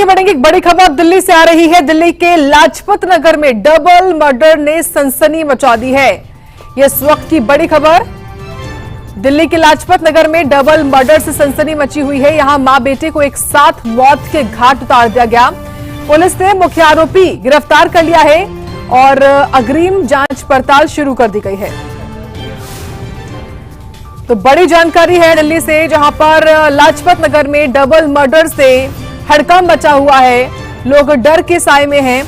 आगे बढ़ेंगे। एक बड़ी खबर दिल्ली से आ रही है। दिल्ली के लाजपत नगर में डबल मर्डर ने सनसनी मचा दी है। यह इस वक्त की बड़ी खबर। दिल्ली के लाजपत नगर में डबल मर्डर से सनसनी मची हुई है। यहां मां बेटे को एक साथ मौत के घाट उतार दिया गया। पुलिस ने मुख्य आरोपी गिरफ्तार कर लिया है और अग्रिम जांच पड़ताल शुरू कर दी गई है। तो बड़ी जानकारी है दिल्ली से, जहां पर लाजपत नगर में डबल मर्डर से हड़कंप मचा हुआ है। लोग डर के साए में हैं।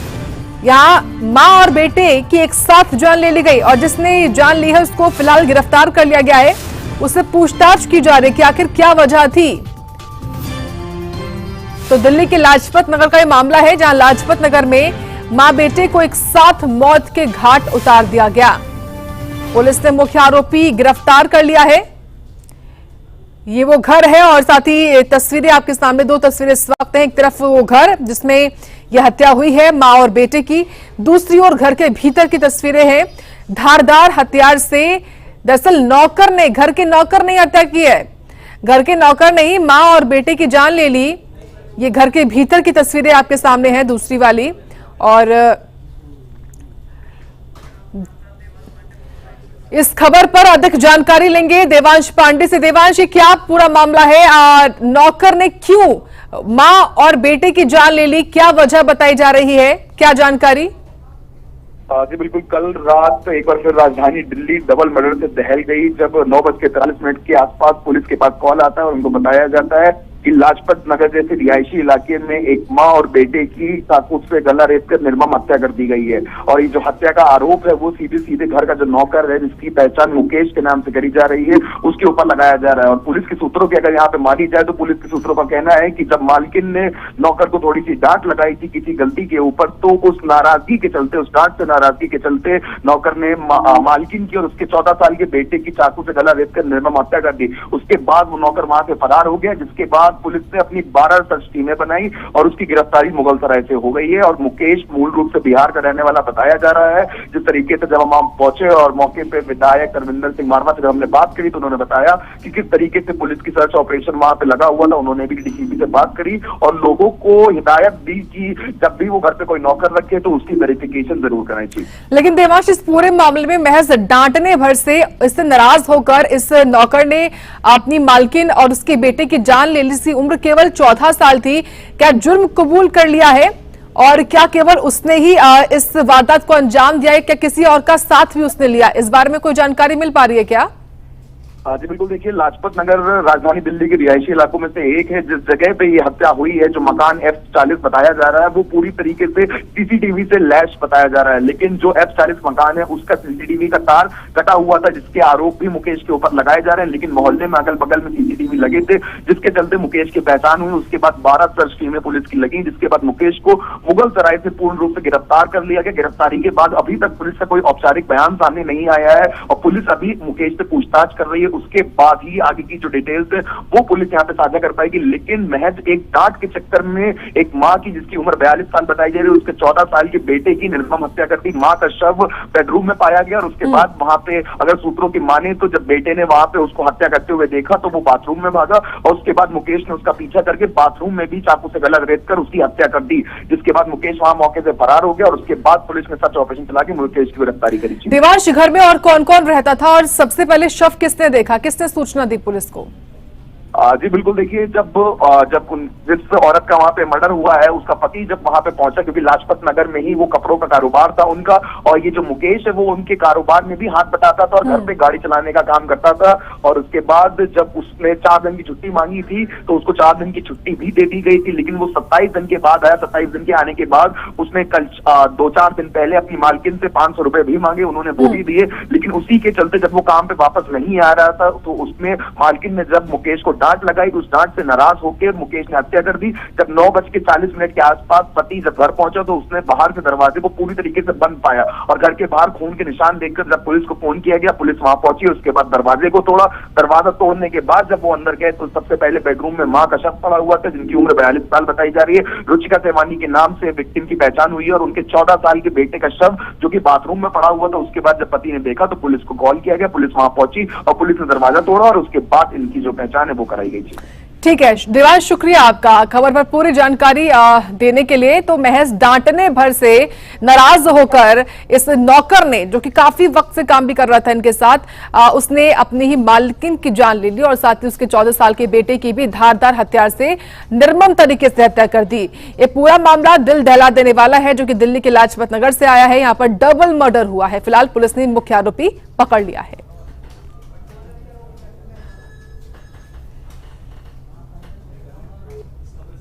यहां मां और बेटे की एक साथ जान ले ली गई और जिसने जान ली है उसको फिलहाल गिरफ्तार कर लिया गया है। उससे पूछताछ की जा रही है कि आखिर क्या वजह थी। तो दिल्ली के लाजपत नगर का यह मामला है, जहां लाजपत नगर में मां बेटे को एक साथ मौत के घाट उतार दिया गया। पुलिस ने मुख्य आरोपी गिरफ्तार कर लिया है। ये वो घर है और साथ ही तस्वीरें आपके सामने, दो तस्वीरें इस वक्त हैं। एक तरफ वो घर जिसमें यह हत्या हुई है मां और बेटे की, दूसरी ओर घर के भीतर की तस्वीरें हैं। धारदार हथियार से, दरअसल नौकर ने, घर के नौकर ने हत्या की है। घर के नौकर ने ही मां और बेटे की जान ले ली। ये घर के भीतर की तस्वीरें आपके सामने हैं, दूसरी वाली। और इस खबर पर अधिक जानकारी लेंगे देवांश पांडे से। देवांश, ये क्या पूरा मामला है? नौकर ने क्यों मां और बेटे की जान ले ली, क्या वजह बताई जा रही है, क्या जानकारी? जी बिल्कुल, कल रात एक बार फिर राजधानी दिल्ली डबल मर्डर से दहल गई, जब 9:43 के आसपास पुलिस के पास कॉल आता है और उनको बताया जाता है कि लाजपत नगर जैसे रिहायशी इलाके में एक मां और बेटे की चाकू से गला रेत कर निर्मम हत्या कर दी गई है। और ये जो हत्या का आरोप है वो सीधे सीधे घर का जो नौकर है, जिसकी पहचान मुकेश के नाम से करी जा रही है, उसके ऊपर लगाया जा रहा है। और पुलिस के सूत्रों की अगर यहाँ पे मानी जाए तो पुलिस के सूत्रों का कहना है कि जब मालकिन ने नौकर को थोड़ी सी डांट लगाई थी किसी गलती के ऊपर, तो उस नाराजगी के चलते, उस डांट से नाराजगी के चलते नौकर ने मालकिन की और उसके 14 साल के बेटे की चाकू से गला रेत कर निर्मम हत्या कर दी। उसके बाद वो नौकर वहां से फरार हो गया, जिसके बाद पुलिस ने अपनी 12 सर्च टीमें बनाई और उसकी गिरफ्तारी मुगलसराय से हो गई है। और मुकेश मूल रूप से बिहार का रहने वाला बताया जा रहा है। जिस तरीके से जब हम वहां पहुंचे और मौके पे विधायक करविंदर सिंह मारवा से जब हमने बात करी तो उन्होंने बताया कि किस तरीके से पुलिस की सर्च ऑपरेशन वहां पे लगा हुआ था। उन्होंने भी डीसीपी से बात करी और लोगों को हिदायत दी कि जब भी वो घर पे कोई नौकर रखे तो उसकी वेरिफिकेशन जरूर करनी चाहिए। लेकिन देवांश, इस पूरे मामले में महज डांटने भर से, इससे नाराज होकर इस नौकर ने अपनी मालकिन और उसके बेटे की जान ले ली। उम्र केवल 14 साल थी। क्या जुर्म कबूल कर लिया है और क्या केवल उसने ही इस वारदात को अंजाम दिया है, क्या किसी और का साथ भी उसने लिया? इस बारे में कोई जानकारी मिल पा रही है क्या? जी बिल्कुल, देखिए लाजपत नगर राजधानी दिल्ली के रिहायशी इलाकों में से एक है। जिस जगह पे ये हत्या हुई है, जो मकान F40 बताया जा रहा है, वो पूरी तरीके से सीसीटीवी से लैस बताया जा रहा है। लेकिन जो F40 मकान है उसका सीसीटीवी का तार कटा हुआ था, जिसके आरोप भी मुकेश के ऊपर लगाए जा रहे हैं। लेकिन मोहल्ले में अगल बगल में सीसीटीवी लगे थे, जिसके चलते मुकेश की पहचान हुई। उसके बाद 12 सर्च टीमें पुलिस की लगी, जिसके बाद मुकेश को मुगलसराय से पूर्ण रूप से गिरफ्तार कर लिया गया। गिरफ्तारी के बाद अभी तक पुलिस का कोई औपचारिक बयान सामने नहीं आया है और पुलिस अभी मुकेश से पूछताछ कर रही है। उसके बाद ही आगे की जो डिटेल्स है वो पुलिस यहाँ पे साझा कर पाएगी। लेकिन महज एक डांट के चक्कर में एक मां की, जिसकी उम्र 42 साल बताई जा रही है, उसके 14 साल के बेटे की निर्मम हत्या कर दी। मां का शव बेडरूम में पाया गया और उसके बाद वहां पे, अगर सूत्रों की माने तो जब बेटे ने वहां पे उसको हत्या करते हुए देखा तो वो बाथरूम में भागा और उसके बाद मुकेश ने उसका पीछा करके बाथरूम में भी चाकू से गला रेत कर उसकी हत्या कर दी। जिसके बाद मुकेश वहां मौके से फरार हो गया और उसके बाद पुलिस ने सर्च ऑपरेशन चला के मुकेश की गिरफ्तारी करी। देवांश, घर में और कौन कौन रहता था और सबसे पहले शव किसने देखा, किसने सूचना दी पुलिस को? जी बिल्कुल, देखिए जब जिस औरत का वहां पे मर्डर हुआ है उसका पति जब वहां पे पहुंचा, क्योंकि लाजपत नगर में ही वो कपड़ों का कारोबार था उनका, और ये जो मुकेश है वो उनके कारोबार में भी हाथ बटाता था और घर पे गाड़ी चलाने का काम करता था। और उसके बाद जब उसने 4 दिन की छुट्टी मांगी थी तो उसको 4 दिन की छुट्टी भी दे दी गई थी। लेकिन वो 27 दिन के बाद आया। 27 दिन के आने के बाद उसने कल 2-4 दिन पहले अपनी मालकिन से 500 रुपए भी मांगे, उन्होंने वो भी दिए। लेकिन उसी के चलते जब वो काम पे वापस नहीं आ रहा था तो उसमें मालकिन ने जब मुकेश को डांट लगाई, उस डांट से नाराज होकर मुकेश ने हत्या कर दी। जब 9:40 के आसपास पति जब घर पहुंचा तो उसने बाहर से दरवाजे को पूरी तरीके से बंद पाया और घर के बाहर खून के निशान देखकर जब पुलिस को फोन किया गया, पुलिस वहां पहुंची। उसके बाद दरवाजे को तोड़ा। दरवाजा तोड़ने के बाद जब वो अंदर गए तो सबसे पहले बेडरूम में मां का शव पड़ा हुआ था, जिनकी उम्र 42 साल बताई जा रही है। रुचिका सेवानी के नाम से विक्टिम की पहचान हुई है और उनके 14 साल के बेटे का शव जो कि बाथरूम में पड़ा हुआ था। उसके बाद जब पति ने देखा तो पुलिस को कॉल किया गया, पुलिस वहां पहुंची और पुलिस ने दरवाजा तोड़ा और उसके बाद इनकी जो पहचान है वो कराई गई थी। ठीक है देवांश, शुक्रिया आपका खबर पर पूरी जानकारी देने के लिए। तो महज डांटने भर से नाराज होकर इस नौकर ने, जो कि काफी वक्त से काम भी कर रहा था इनके साथ, उसने अपनी ही मालकिन की जान ले ली और साथ ही उसके 14 साल के बेटे की भी धारदार हथियार से निर्मम तरीके से हत्या कर दी। ये पूरा मामला दिल दहला देने वाला है, जो कि दिल्ली के लाजपत नगर से आया है। यहाँ पर डबल मर्डर हुआ है। फिलहाल पुलिस ने मुख्य आरोपी पकड़ लिया है।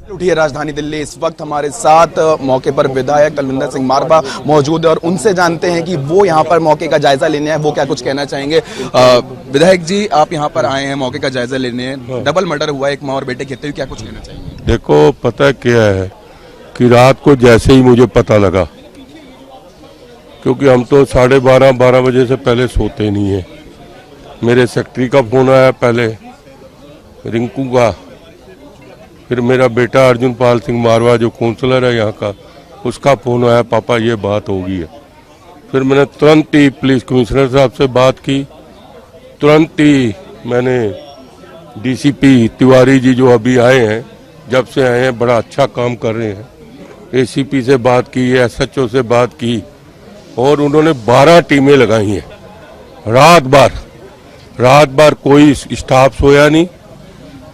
उठी है राजधानी दिल्ली। इस वक्त हमारे साथ मौके पर विधायक कलविंदर सिंह मारवा मौजूद है और उनसे जानते हैं कि वो यहाँ पर मौके का जायजा लेने हैं, वो क्या कुछ कहना चाहेंगे। विधायक जी, आप यहाँ पर आए हैं मौके का जायजा लेने, डबल मर्डर हुआ, एक माँ और बेटे की हत्या, क्या कुछ कहना चाहेंगे। देखो, पता क्या है कि रात को जैसे ही मुझे पता लगा, क्योंकि हम तो 12:30 बजे से पहले सोते नहीं है, मेरे सेक्रेटरी का फोन आया पहले, रिंकू का, फिर मेरा बेटा अर्जुन पाल सिंह मारवा जो काउंसलर है यहाँ का, उसका फोन आया, पापा ये बात हो गई है। फिर मैंने तुरंत ही पुलिस कमिश्नर साहब से बात की, तुरंत ही मैंने डीसीपी तिवारी जी जो अभी आए हैं, जब से आए हैं बड़ा अच्छा काम कर रहे हैं, एसीपी से बात की, एसएचओ से बात की और उन्होंने 12 टीमें लगाई हैं। रात भर कोई स्टाफ सोया नहीं,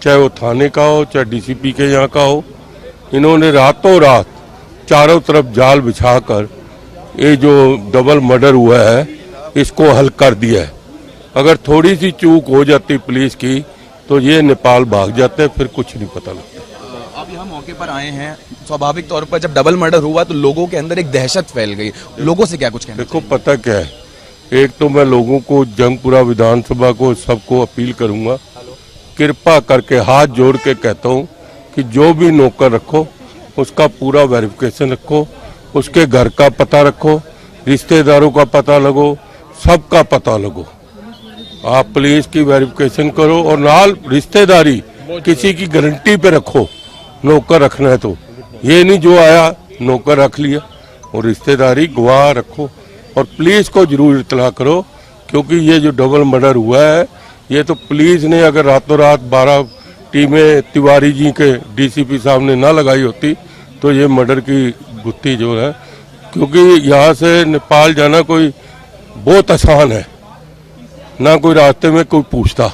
चाहे वो थाने का हो चाहे डीसीपी के यहाँ का हो। इन्होंने रातों रात चारों तरफ जाल बिछाकर ये जो डबल मर्डर हुआ है इसको हल कर दिया है। अगर थोड़ी सी चूक हो जाती पुलिस की तो ये नेपाल भाग जाते, फिर कुछ नहीं पता लगता। आप यहाँ मौके पर आए हैं, स्वाभाविक तौर पर जब डबल मर्डर हुआ तो लोगों के अंदर एक दहशत फैल गई, लोगों से क्या कुछ कहना। देखो, पता क्या है, एक तो मैं लोगों को, जंगपुरा विधानसभा को, सबको अपील करूंगा, कृपा करके हाथ जोड़ के कहता हूं कि जो भी नौकर रखो उसका पूरा वेरिफिकेशन रखो, उसके घर का पता रखो, रिश्तेदारों का पता लगो, सबका पता लगो। आप पुलिस की वेरिफिकेशन करो और नाल रिश्तेदारी किसी की गारंटी पे रखो। नौकर रखना है तो ये नहीं जो आया नौकर रख लिया, और रिश्तेदारी गवाह रखो और पुलिस को जरूर इतला करो, क्योंकि ये जो डबल मर्डर हुआ है ये तो पुलिस ने अगर रातों रात 12 टीमें तिवारी जी के डीसीपी साहब ने ना लगाई होती तो ये मर्डर की गुत्थी जो है, क्योंकि यहाँ से नेपाल जाना कोई बहुत आसान है, ना कोई रास्ते में कोई पूछता।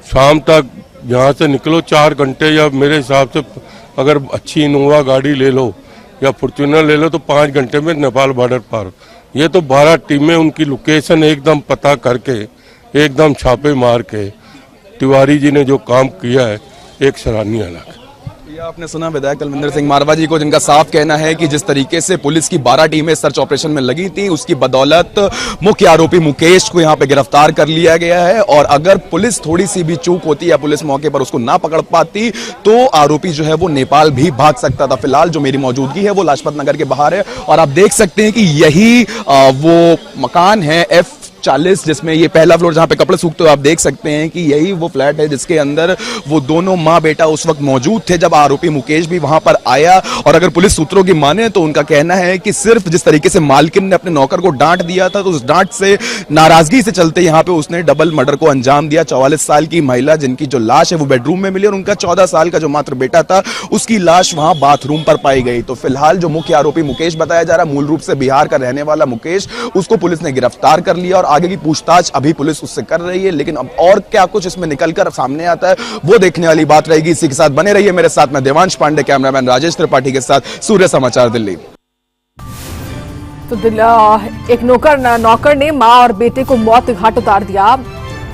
शाम तक यहाँ से निकलो 4 घंटे, या मेरे हिसाब से अगर अच्छी इनोवा गाड़ी ले लो या फॉर्च्यूनर ले लो तो 5 घंटे में नेपाल बॉर्डर पार। ये तो 12 टीमें उनकी लोकेशन एकदम पता करके, एकदम छापे मार के तिवारी जी ने जो काम किया है, एक सराहनीय है। आपने सुना विधायक कलविंदर सिंह मारवा जी को, जिनका साफ कहना है कि जिस तरीके से पुलिस की 12 टीमें सर्च ऑपरेशन में लगी थी, उसकी बदौलत मुख्य आरोपी मुकेश को यहां पे गिरफ्तार कर लिया गया है। और अगर पुलिस थोड़ी सी भी चूक होती या पुलिस मौके पर उसको ना पकड़ पाती तो आरोपी जो है वो नेपाल भी भाग सकता था। फिलहाल जो मेरी मौजूदगी है वो लाजपत नगर के बाहर है और आप देख सकते हैं कि यही वो मकान है F40, जिसमें ये पहला फ्लोर जहां पे कपड़े सूखते हो, आप देख सकते हैं कि यही वो फ्लैट है जिसके अंदर वो दोनों माँ बेटा उस वक्त मौजूद थे जब आरोपी मुकेश भी वहां पर आया। और अगर पुलिस सूत्रों की माने तो उनका कहना है कि सिर्फ जिस तरीके से मालकिन ने अपने नौकर को डांट दिया था, तो उस डांट से, नाराजगी से चलते यहां पे उसने डबल मर्डर को अंजाम दिया। 44 साल की महिला जिनकी जो लाश है वो बेडरूम में मिली और उनका 14 साल का जो मात्र बेटा था उसकी लाश वहां बाथरूम पर पाई गई। तो फिलहाल जो मुख्य आरोपी मुकेश बताया जा रहा है, मूल रूप से बिहार का रहने वाला मुकेश, उसको पुलिस ने गिरफ्तार कर लिया और आगे की पूछताछ अभी पुलिस उससे कर रही है। लेकिन अब और क्या कुछ इसमें निकलकर सामने आता है वो देखने वाली बात रहेगी। इसी के साथ बने रहिए मेरे साथ, मैं देवांश पांडे, कैमरामैन राजेश त्रिपाठी के साथ, सूर्य समाचार दिल्ली। तो एक नौकर ने मां और बेटे को मौत के घाट उतार दिया।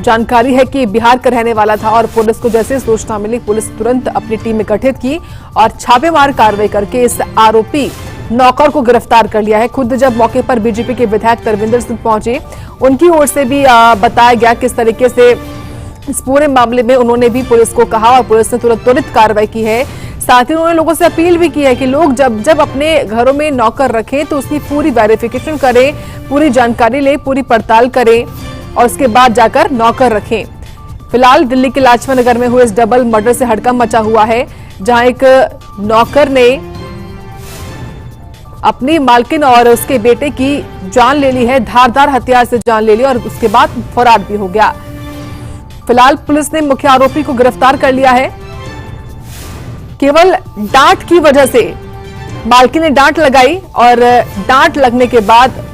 जानकारी है कि बिहार का रहने वाला था और पुलिस को जैसे सूचना मिली, पुलिस तुरंत अपनी टीम में गठित की और छापेमार कार्रवाई करके इस आरोपी नौकर को गिरफ्तार कर लिया है। खुद जब मौके पर बीजेपी के विधायक तरविंदर सिंह पहुंचे, उनकी ओर से भी बताया गया किस तरीके से इस पूरे मामले में उन्होंने भी पुलिस को कहा और पुलिस ने त्वरित कार्रवाई की है। साथ ही उन्होंने लोगों से अपील भी की है कि लोग जब अपने घरों में नौकर रखें तो उसकी पूरी वेरिफिकेशन करें, पूरी जानकारी लें, पूरी पड़ताल करें और उसके बाद जाकर नौकर रखें। फिलहाल दिल्ली के लाजपत नगर में हुए इस डबल मर्डर से हड़कंप मचा हुआ है, जहां एक नौकर ने अपनी मालकिन और उसके बेटे की जान ले ली है, धारदार हथियार से जान ले ली और उसके बाद फरार भी हो गया। फिलहाल पुलिस ने मुख्य आरोपी को गिरफ्तार कर लिया है। केवल डांट की वजह से मालकिन ने डांट लगाई और डांट लगने के बाद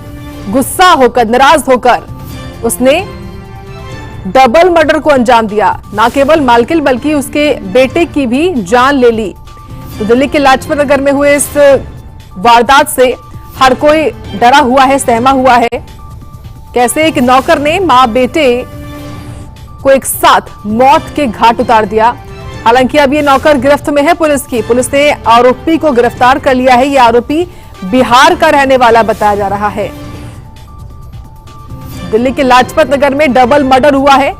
गुस्सा होकर, नाराज होकर उसने डबल मर्डर को अंजाम दिया। न केवल मालकिन बल्कि उसके बेटे की भी जान ले ली। तो दिल्ली के लाजपत नगर में हुए इस वारदात से हर कोई डरा हुआ है, सहमा हुआ है। कैसे एक नौकर ने मां बेटे को एक साथ मौत के घाट उतार दिया। हालांकि अब ये नौकर गिरफ्त में है पुलिस की। पुलिस ने आरोपी को गिरफ्तार कर लिया है। ये आरोपी बिहार का रहने वाला बताया जा रहा है। दिल्ली के लाजपत नगर में डबल मर्डर हुआ है।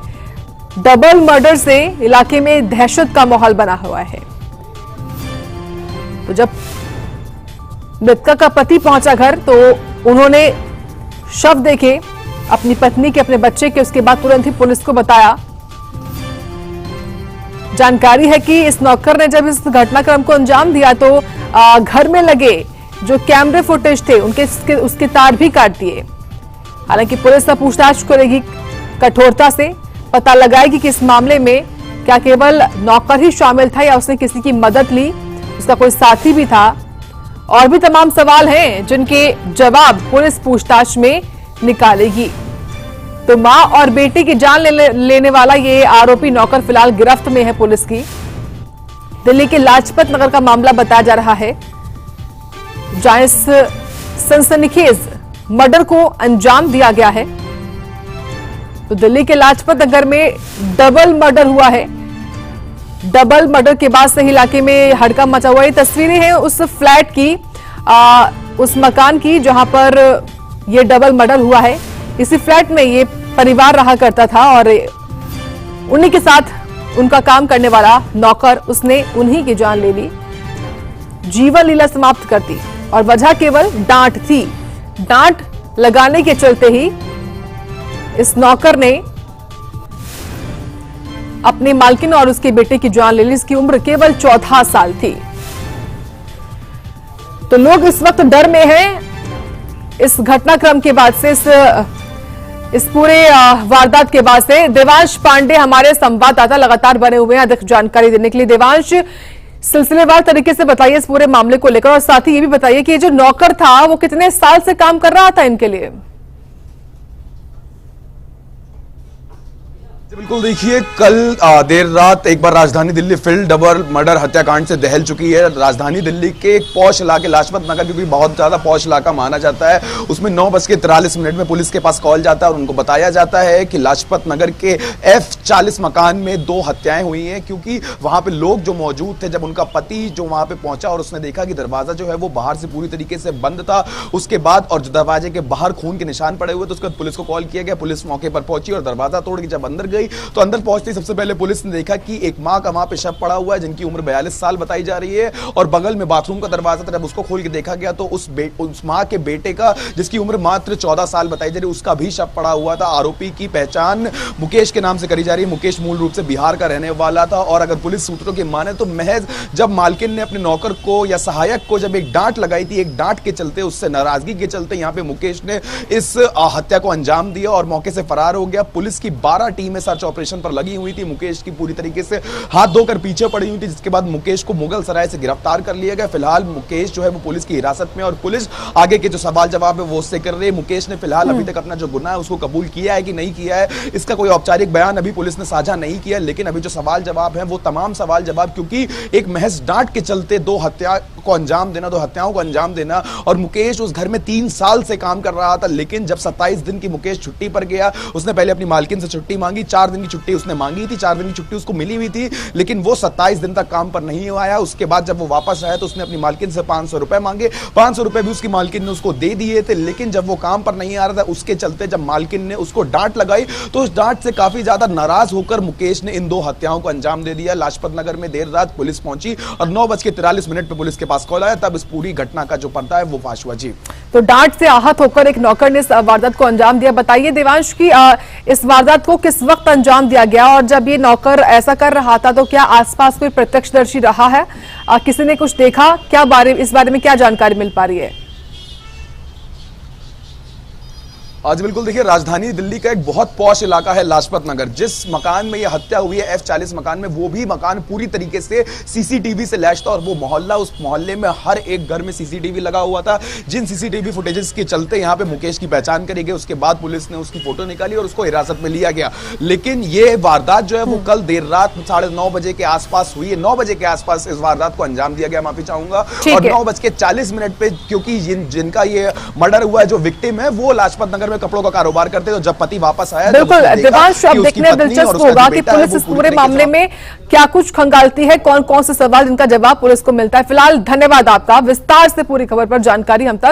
डबल मर्डर से इलाके में दहशत का माहौल बना हुआ है। तो जब मृतका का पति पहुंचा घर तो उन्होंने शव देखे अपनी पत्नी के, अपने बच्चे के। उसके बाद तुरंत ही पुलिस को बताया। जानकारी है कि इस नौकर ने जब इस घटनाक्रम को अंजाम दिया तो घर में लगे जो कैमरे फुटेज थे उसके तार भी काट दिए। हालांकि पुलिस अब पूछताछ करेगी कठोरता से, पता लगाएगी कि इस मामले में क्या केवल नौकर ही शामिल था या उसने किसी की मदद ली, उसका कोई साथी भी था। और भी तमाम सवाल हैं जिनके जवाब पुलिस पूछताछ में निकालेगी। तो मां और बेटे की जान लेने वाला ये आरोपी नौकर फिलहाल गिरफ्त में है पुलिस की। दिल्ली के लाजपत नगर का मामला बताया जा रहा है, जहां इस सनसनीखेज मर्डर को अंजाम दिया गया है। तो दिल्ली के लाजपत नगर में डबल मर्डर हुआ है। डबल मर्डर के बाद से इलाके में हड़कंप मचा हुआ है। तस्वीरें हैं उस फ्लैट की, उस मकान की जहां पर यह डबल मर्डर हुआ है। इसी फ्लैट में ये परिवार रहा करता था और उन्हीं के साथ उनका काम करने वाला नौकर, उसने उन्हीं की जान ले ली, जीवन लीला समाप्त कर दी। और वजह केवल डांट थी। डांट लगाने के चलते ही इस नौकर ने अपनी मालकिन और उसके बेटे की जान ले ली। इसकी उम्र केवल 14 साल थी। तो लोग इस वक्त डर में हैं इस घटनाक्रम के बाद से, इस पूरे वारदात के बाद से। देवांश पांडे हमारे संवाददाता लगातार बने हुए हैं अधिक जानकारी देने के लिए। देवांश, सिलसिलेवार तरीके से बताइए इस पूरे मामले को लेकर, और साथ ही ये भी बताइए कि ये जो नौकर था वो कितने साल से काम कर रहा था इनके लिए। बिल्कुल, देखिए कल देर रात एक बार राजधानी दिल्ली फिर डबल मर्डर हत्याकांड से दहल चुकी है। राजधानी दिल्ली के एक पौष इलाके लाजपत नगर, क्योंकि बहुत ज्यादा पौष इलाका माना जाता है, उसमें 9:43 में पुलिस के पास कॉल जाता है और उनको बताया जाता है कि लाजपत नगर के F40 मकान में 2 हत्याएं हुई हैं। क्योंकि वहां पे लोग जो मौजूद थे, जब उनका पति जो वहां पे पहुंचा और उसने देखा कि दरवाजा जो है वो बाहर से पूरी तरीके से बंद था, उसके बाद और जो दरवाजे के बाहर खून के निशान पड़े हुए, तो उसके बाद पुलिस को कॉल किया गया। पुलिस मौके पर पहुंची और दरवाजा तोड़ के जब अंदर गई तो अंदर पहुंचते ही सबसे पहले पुलिस ने देखा कि एक मां का वहां पे शव पड़ा हुआ है, जिनकी उम्र 42 साल बताई जा रही है। और बगल में बाथरूम का दरवाजा था, जब उसको खोल के देखा गया तो उस मां के बेटे का, जिसकी उम्र मात्र 14 साल बताई जा रही है, उसका भी शव पड़ा हुआ था। आरोपी की पहचान मुकेश के नाम से करी जा रही है। मुकेश मूल रूप से बिहार का रहने वाला था। और अगर पुलिस सूत्रों की माने तो महज जब मालकिन ने अपने नौकर को या सहायक को जब एक डांट लगाई थी, एक डांट के चलते, उससे नाराजगी के चलते यहां पे मुकेश ने इस हत्या को अंजाम दिया और मौके से फरार हो गया। पुलिस की 12 टीमें सर्च ऑपरेशन पर लगी हुई थी। मुकेश की पूरी तरीके से हाथ धोकर पीछे पड़ी हुई थी, जिसके बाद मुकेश को मुगल सराय से गिरफ्तार कर लिया गया। फिलहाल मुकेश जो है वो पुलिस की हिरासत में, और पुलिस आगे के जो सवाल जवाब है वो उससे कर रही है। मुकेश ने फिलहाल अभी तक अपना जो गुनाह है उसको कबूल किया है कि नहीं किया है, इसका कोई औपचारिक बयान अभी पुलिस ने साझा नहीं किया। लेकिन अभी जो सवाल जवाब है वो तमाम सवाल जवाब, क्योंकि एक महज डांट के चलते 2 हत्याओं को अंजाम देना, और मुकेश उस घर में 3 साल से काम कर रहा था। लेकिन जब 27 दिन की मुकेश छुट्टी पर गया, उसने पहले अपनी मालकिन से छुट्टी मांगी। 4 दिन की छुट्टी उसने मांगी थी, 4 दिन की छुट्टी उसको मिली हुई थी, लेकिन वो 27 दिन तक काम पर नहीं आया। उसके बाद जब वो वापस आया तो उसने अपनी मालकिन से 500 रुपए मांगे। 500 रुपए भी उसकी मालकिन ने उसको दे दिए थे। लेकिन जब वो काम पर नहीं आ रहा था, उसके चलते जब मालकिन ने उसको डांट लगाई तो उस डांट से काफी ज्यादा नाराज होकर मुकेश ने इन 2 हत्याओं को अंजाम दे दिया। लाजपत नगर में देर रात पुलिस पहुंची और 9:43 पे पुलिस के पास कॉल आया, तब इस पूरी घटना का जो पर्दा है वो फाश हुआ। जी, तो डांट से आहत होकर एक नौकर ने इस वारदात को अंजाम दिया। बताइए देवांश की इस वारदात को किस वक्त अंजाम दिया गया, और जब ये नौकर ऐसा कर रहा था तो क्या आसपास कोई प्रत्यक्षदर्शी रहा है, किसी ने कुछ देखा, क्या इस बारे में क्या जानकारी मिल पा रही है? आज बिल्कुल देखिए, राजधानी दिल्ली का एक बहुत पॉश इलाका है लाजपत नगर। जिस मकान में यह हत्या हुई है F40 मकान में, वो भी मकान पूरी तरीके से सीसीटीवी से लैस था और वो मोहल्ला, उस मोहल्ले में हर एक घर में सीसीटीवी लगा हुआ था। जिन सीसीटीवी फुटेजेस के चलते यहाँ पे मुकेश की पहचान करी गई, उसके बाद पुलिस ने उसकी फोटो निकाली और उसको हिरासत में लिया गया। लेकिन ये वारदात जो है वो कल देर रात 9:30 बजे के आसपास हुई है। 9 बजे के आसपास इस वारदात को अंजाम दिया गया, माफी चाहूंगा। और 9:40 पे, क्योंकि जिनका ये मर्डर हुआ है, जो विक्टिम है, वो लाजपत नगर में कपड़ों का कारोबार करते। तो जब पति वापस आया, बिल्कुल दिवांश, अब देखने दिलचस्प होगा कि पुलिस इस पूरे मामले में क्या कुछ खंगालती है, कौन कौन से सवाल, जिनका जवाब पुलिस को मिलता है। फिलहाल धन्यवाद आपका, विस्तार से पूरी खबर पर जानकारी हम तक